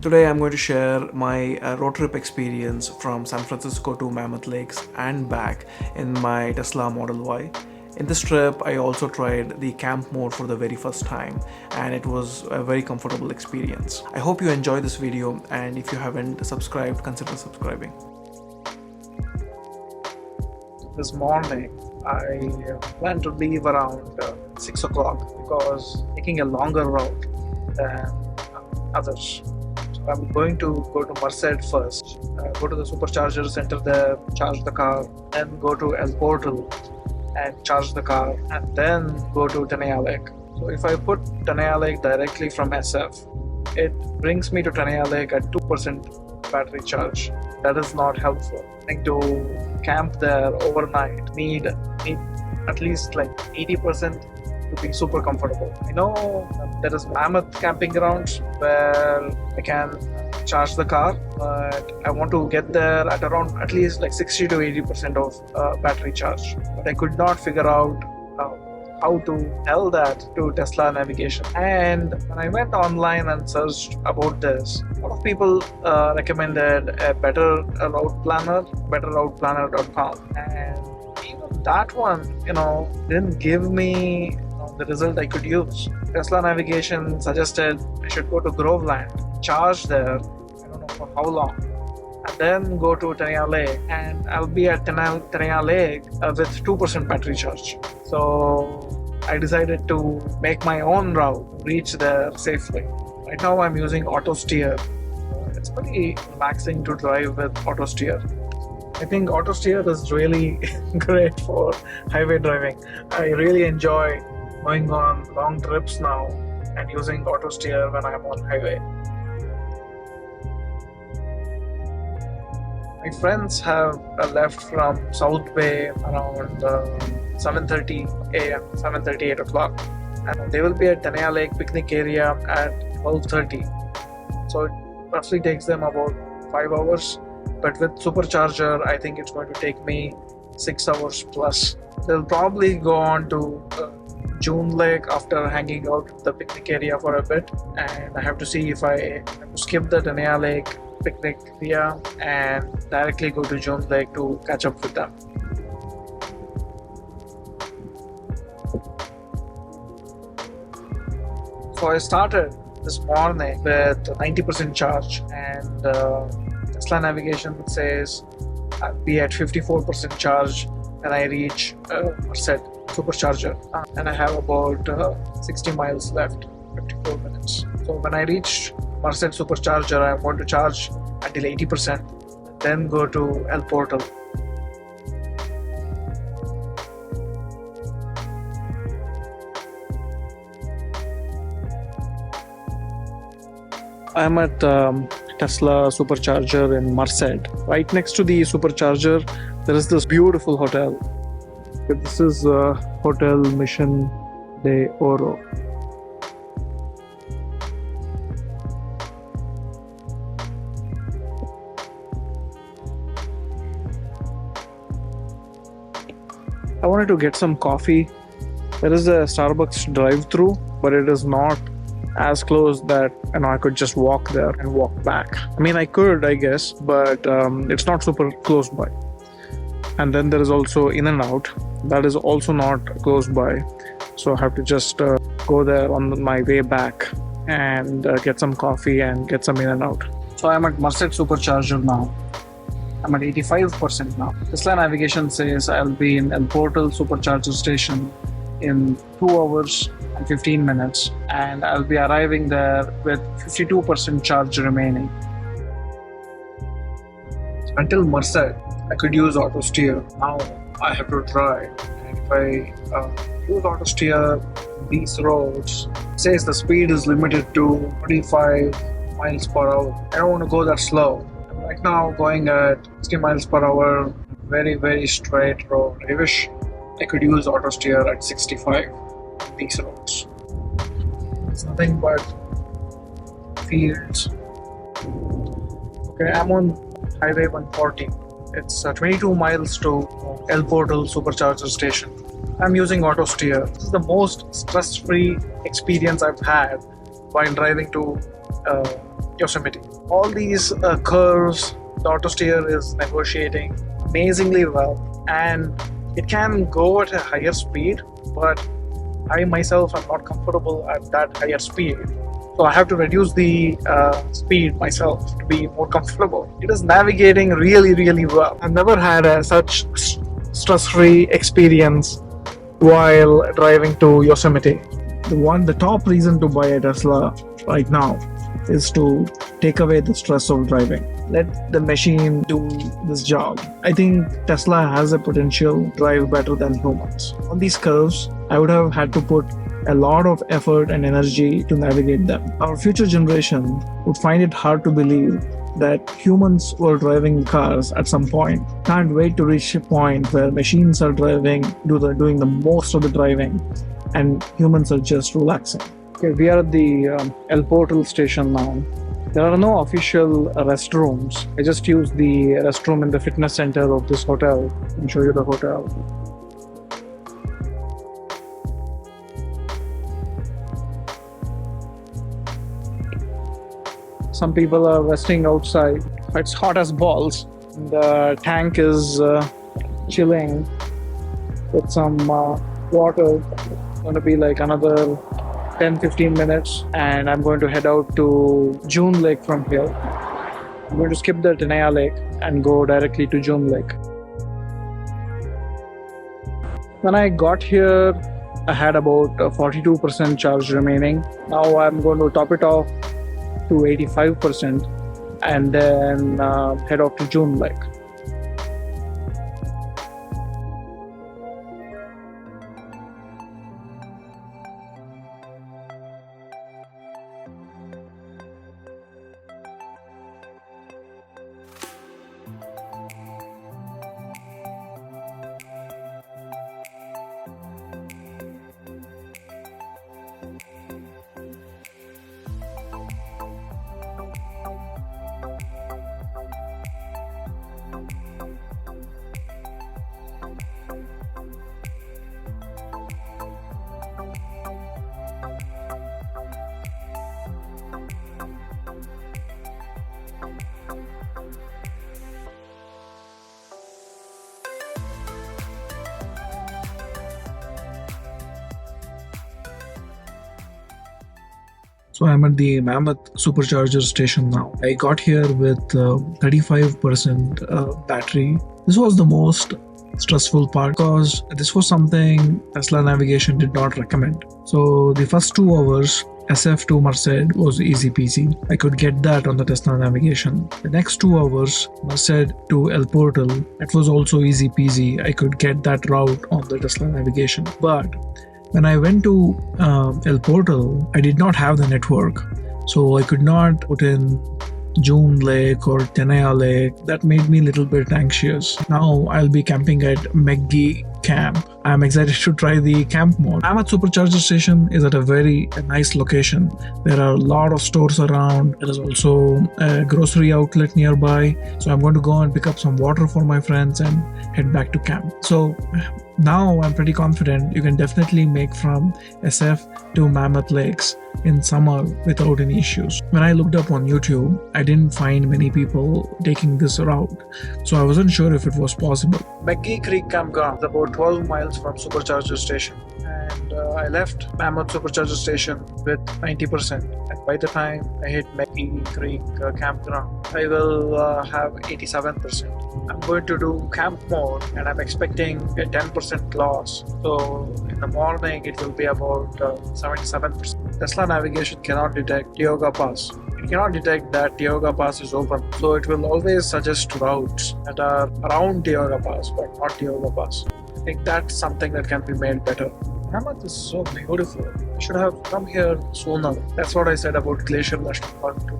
Today I'm going to share my road trip experience from San Francisco to Mammoth Lakes and back in my Tesla Model Y. In this trip, I also tried the camp mode for the very first time, and it was a very comfortable experience. I hope you enjoy this video, and if you haven't subscribed, consider subscribing. This morning, I plan to leave around 6 o'clock because taking a longer route than others. So I'm going to go to Merced first, go to the supercharger center there, charge the car, then go to Portal and charge the car, and then go to Tenaya Lake. So if I put Tenaya Lake directly from SF, it brings me to Tenaya Lake at 2% battery charge. That is not helpful. I think to camp there overnight need at least like 80% to be super comfortable. I know there is Mammoth camping grounds where I can charge the car, but I want to get there at around at least like 60 to 80% of battery charge. But I could not figure out how to tell that to Tesla navigation. And when I went online and searched about this, a lot of people recommended a better route planner, betterrouteplanner.com, and even that one, didn't give me the result I could use. Tesla navigation suggested I should go to Groveland, charge there, I don't know for how long, and then go to Tenaya Lake, and I'll be at Tenaya Lake with 2% battery charge. So I decided to make my own route, reach there safely. Right now I'm using Autosteer. It's pretty relaxing to drive with Autosteer. I think Autosteer is really great for highway driving. I really enjoy going on long trips now and using Autosteer when I'm on highway. My friends have left from South Bay around 7:30 a.m., 7:30, 8 o'clock, and they will be at Tenaya Lake picnic area at 12:30. So it roughly takes them about 5 hours, but with Supercharger, I think it's going to take me 6 hours plus. They'll probably go on to June Lake after hanging out at the picnic area for a bit, and I have to see if I have to skip the Tenaya Lake picnic area and directly go to June Lake to catch up with them. So I started this morning with 90% charge, and Tesla navigation says I'll be at 54% charge when I reach Merced Supercharger, and I have about 60 miles left, 54 minutes. So when I reach Merced Supercharger, I want to charge until 80%, then go to Portal. I'm at Tesla Supercharger in Merced. Right next to the Supercharger, there is this beautiful hotel. This is Hotel Mission de Oro. I wanted to get some coffee. There is a Starbucks drive-through, but it is not as close that I could just walk there and walk back. I mean, I could, I guess, but it's not super close by. And then there is also In-N-Out. That is also not close by. So I have to just go there on my way back and get some coffee and get some In-N-Out. So I'm at Merced Supercharger now. I'm at 85% now. Tesla navigation says I'll be in Portal Supercharger station in 2 hours and 15 minutes, and I'll be arriving there with 52% charge remaining. Until Merced, I could use Autosteer. Now I have to drive, and if I use Autosteer, these roads, it says the speed is limited to 25 miles per hour. I don't want to go that slow. I'm right now going at 60 miles per hour, very, very straight road. I wish I could use Autosteer at 65 on these roads. It's nothing but fields. Okay, I'm on Highway 140. It's 22 miles to Portal Supercharger station. I'm using Autosteer. This is the most stress-free experience I've had while driving to Yosemite. All these curves, the Autosteer is negotiating amazingly well, and it can go at a higher speed, but I myself am not comfortable at that higher speed. So I have to reduce the speed myself to be more comfortable. It is navigating really, really well. I've never had such stress-free experience while driving to Yosemite. The top reason to buy a Tesla right now is to take away the stress of driving. Let the machine do this job. I think Tesla has a potential to drive better than humans. On these curves, I would have had to put a lot of effort and energy to navigate them. Our future generation would find it hard to believe that humans were driving cars at some point. Can't wait to reach a point where machines are doing the most of the driving, and humans are just relaxing. Okay, we are at the Portal station now. There are no official restrooms. I just used the restroom in the fitness center of this hotel. I'll show you the hotel. Some people are resting outside. It's hot as balls. The tank is chilling with some water. It's going to be like another 10-15 minutes, and I'm going to head out to June Lake from here. I'm going to skip the Tenaya Lake and go directly to June Lake. When I got here, I had about 42% charge remaining. Now I'm going to top it off to 85% and then head off to June Lake. So I'm at the Mammoth Supercharger station now. I got here with 35% battery. This was the most stressful part because this was something Tesla navigation did not recommend. So the first 2 hours SF to Merced was easy peasy. I could get that on the Tesla navigation. The next 2 hours Merced to El Portal, it was also easy peasy. I could get that route on the Tesla navigation. But when I went to El Portal, I did not have the network, so I could not put in June Lake or Tenaya Lake. That made me a little bit anxious. Now I'll be camping at McGee Camp. I'm excited to try the camp mode. Mammoth Supercharger station is at a very nice location. There are a lot of stores around. There is also a grocery outlet nearby. So I'm going to go and pick up some water for my friends and head back to camp. So now I'm pretty confident you can definitely make from SF to Mammoth Lakes in summer without any issues. When I looked up on YouTube, I didn't find many people taking this route, so I wasn't sure if it was possible. McGee Campground is about 12 miles from Supercharger station, and I left Mammoth Supercharger station with 90%, and by the time I hit McGee Campground, I will have 87%. I'm going to do camp mode, and I'm expecting a 10% loss, so in the morning it will be about 77%. Tesla navigation cannot detect Tioga Pass. It cannot detect that Tioga Pass is open, so it will always suggest routes that are around Tioga Pass but not Tioga Pass. I think that's something that can be made better. Mammoth is so beautiful. I should have come here sooner. That's what I said about Glacier National Park too.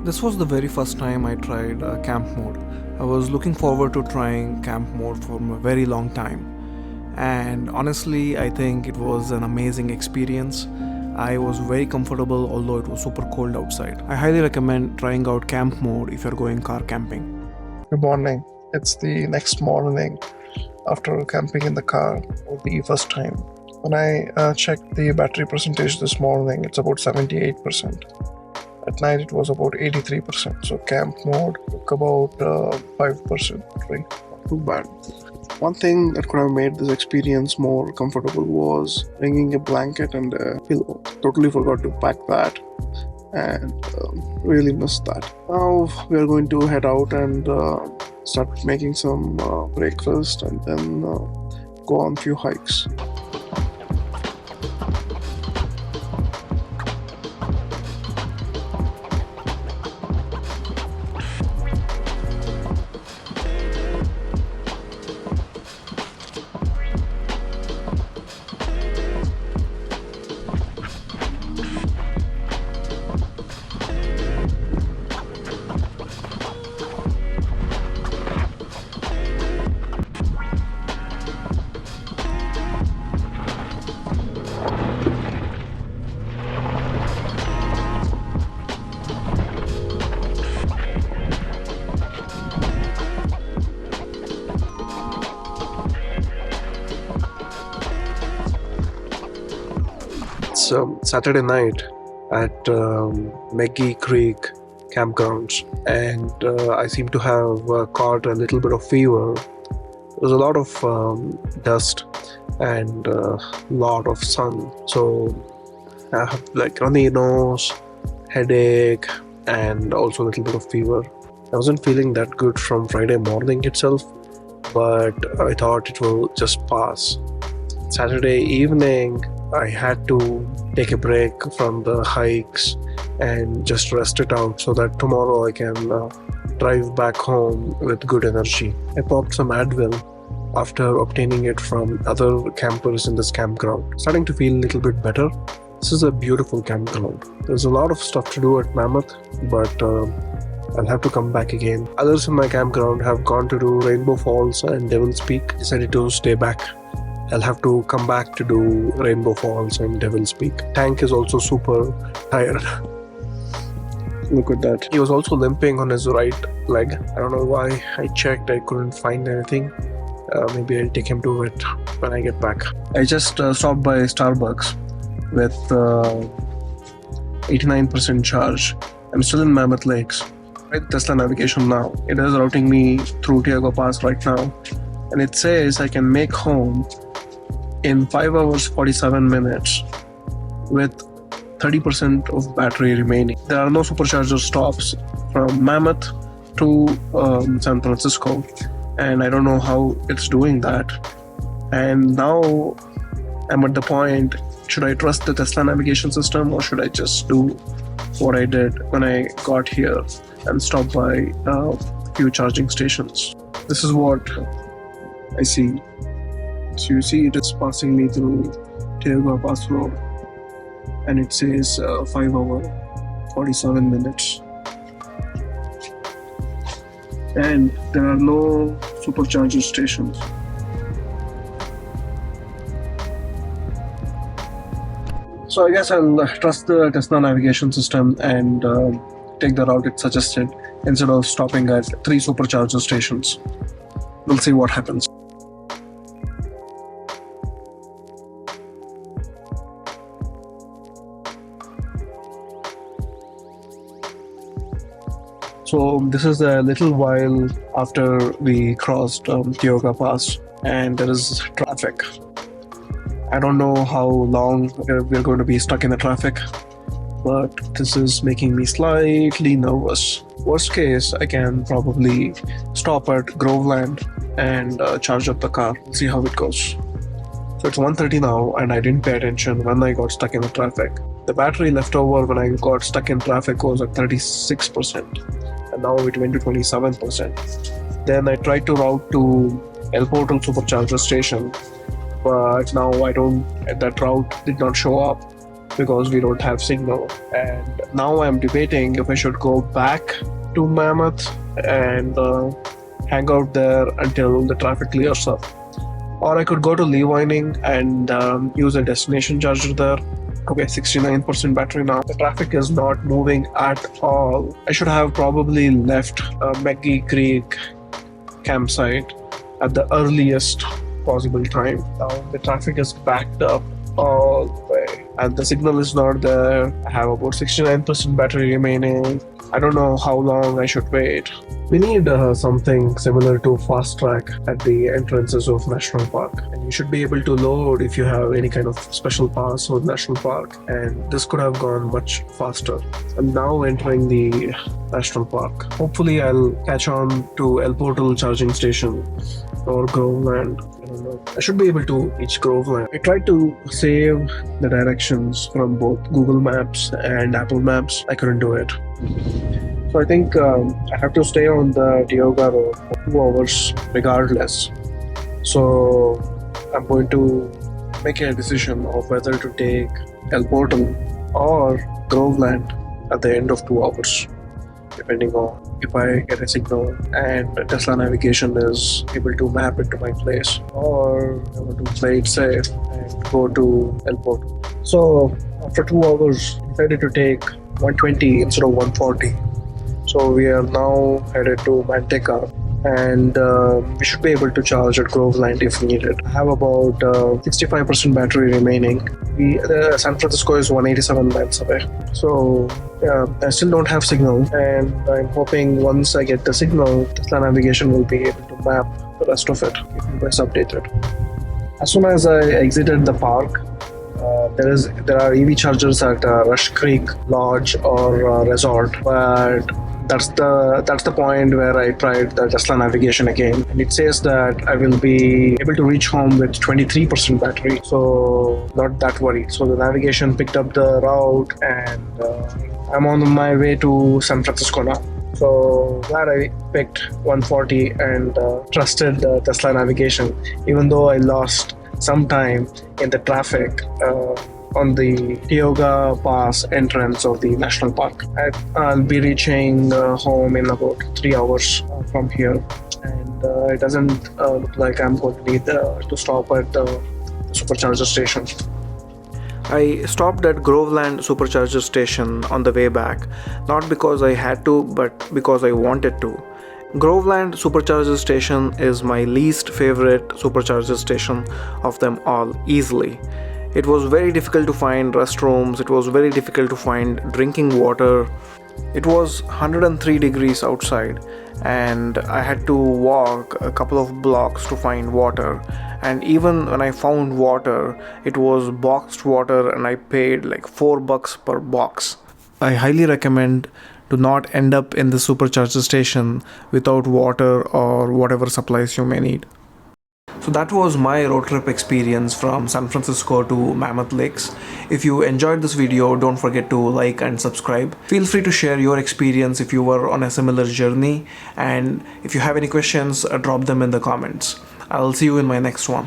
This was the very first time I tried camp mode. I was looking forward to trying camp mode for a very long time. And honestly, I think it was an amazing experience. I was very comfortable although it was super cold outside. I highly recommend trying out camp mode if you're going car camping. Good morning. It's the next morning after camping in the car for the first time. When I checked the battery percentage this morning, it's about 78%. At night it was about 83%. So camp mode took about 5% battery. Not too bad. One thing that could have made this experience more comfortable was bringing a blanket and a pillow. Totally forgot to pack that and really missed that. Now we are going to head out and start making some breakfast and then go on a few hikes. It's Saturday night at McGee Campground, and I seem to have caught a little bit of fever. There's a lot of dust and a lot of sun, so I have like runny nose, headache, and also a little bit of fever. I wasn't feeling that good from Friday morning itself, but I thought it will just pass. Saturday evening, I had to take a break from the hikes and just rest it out so that tomorrow I can drive back home with good energy. I popped some Advil after obtaining it from other campers in this campground. Starting to feel a little bit better. This is a beautiful campground. There's a lot of stuff to do at Mammoth, but I'll have to come back again. Others in my campground have gone to do Rainbow Falls and Devil's Peak. Decided to stay back. I'll have to come back to do Rainbow Falls and Devil's Peak. Tank is also super tired. Look at that. He was also limping on his right leg. I don't know why. I checked, I couldn't find anything. Maybe I'll take him to it when I get back. I just stopped by Starbucks with 89% charge. I'm still in Mammoth Lakes. With Tesla navigation now. It is routing me through Tiago Pass right now. And it says I can make home in 5 hours 47 minutes with 30% of battery remaining. There are no supercharger stops from Mammoth to San Francisco, and I don't know how it's doing that. And now I'm at the point, should I trust the Tesla navigation system or should I just do what I did when I got here and stop by a few charging stations? This is what I see. So you see it is passing me through Tiago Pass Road and it says 5 hour 47 minutes. And there are no supercharger stations. So I guess I'll trust the Tesla navigation system and take the route it suggested instead of stopping at 3 supercharger stations. We'll see what happens. So this is a little while after we crossed Tiago Pass and there is traffic. I don't know how long we're going to be stuck in the traffic, but this is making me slightly nervous. Worst case, I can probably stop at Groveland and charge up the car, see how it goes. So it's 1:30 now and I didn't pay attention when I got stuck in the traffic. The battery left over when I got stuck in traffic was at 36%. And now it went to 27%. Then I tried to route to Portal Supercharger station, but now that route did not show up. because we don't have signal. And now I'm debating if I should go back to Mammoth and hang out there until the traffic clears up, or I could go to Levining and use a destination charger there. Okay, 69% battery now. The traffic is not moving at all. I should have probably left McGee Creek campsite at the earliest possible time. Now the traffic is backed up all the way and the signal is not there. I have about 69% battery remaining. I don't know how long I should wait. We need something similar to fast track at the entrances of National Park, and you should be able to load if you have any kind of special pass with National Park, and this could have gone much faster. I'm now entering the National Park. Hopefully I'll catch on to El Portal charging station or Groveland. I don't know. I should be able to reach Groveland. I tried to save the directions from both Google Maps and Apple Maps. I couldn't do it. So I think I have to stay on the Tioga Road for 2 hours regardless. So I'm going to make a decision of whether to take El Portal or Groveland at the end of 2 hours, depending on if I get a signal and Tesla navigation is able to map it to my place, or I want to play it safe and go to El Portal. So after 2 hours, I decided to take 120 instead of 140. So we are now headed to Manteca, and we should be able to charge at Groveland if needed. I have about 65% battery remaining. San Francisco is 187 miles away. So yeah, I still don't have signal, and I'm hoping once I get the signal, Tesla navigation will be able to map the rest of it, keep you guys updated. As soon as I exited the park, there are EV chargers at Rush Creek Lodge or Resort, but that's the point where I tried the Tesla navigation again, and it says that I will be able to reach home with 23% battery, so not that worried. So the navigation picked up the route, and I'm on my way to San Francisco now. So glad I picked 140 and trusted the Tesla navigation, even though I lost some time in the traffic on the Tioga Pass entrance of the national park. I'll be reaching home in about 3 hours from here, and it doesn't look like I'm going to need to stop at the supercharger station. I stopped at Groveland Supercharger station on the way back, not because I had to, but because I wanted to. Groveland Supercharger station is my least favorite supercharger station of them all, easily. It was very difficult to find restrooms, it was very difficult to find drinking water. It was 103 degrees outside, and I had to walk a couple of blocks to find water. And even when I found water, it was boxed water, and I paid like $4 per box. I highly recommend to not end up in the supercharger station without water or whatever supplies you may need. So that was my road trip experience from San Francisco to Mammoth Lakes. If you enjoyed this video, don't forget to like and subscribe. Feel free to share your experience if you were on a similar journey, and if you have any questions, drop them in the comments. I'll see you in my next one.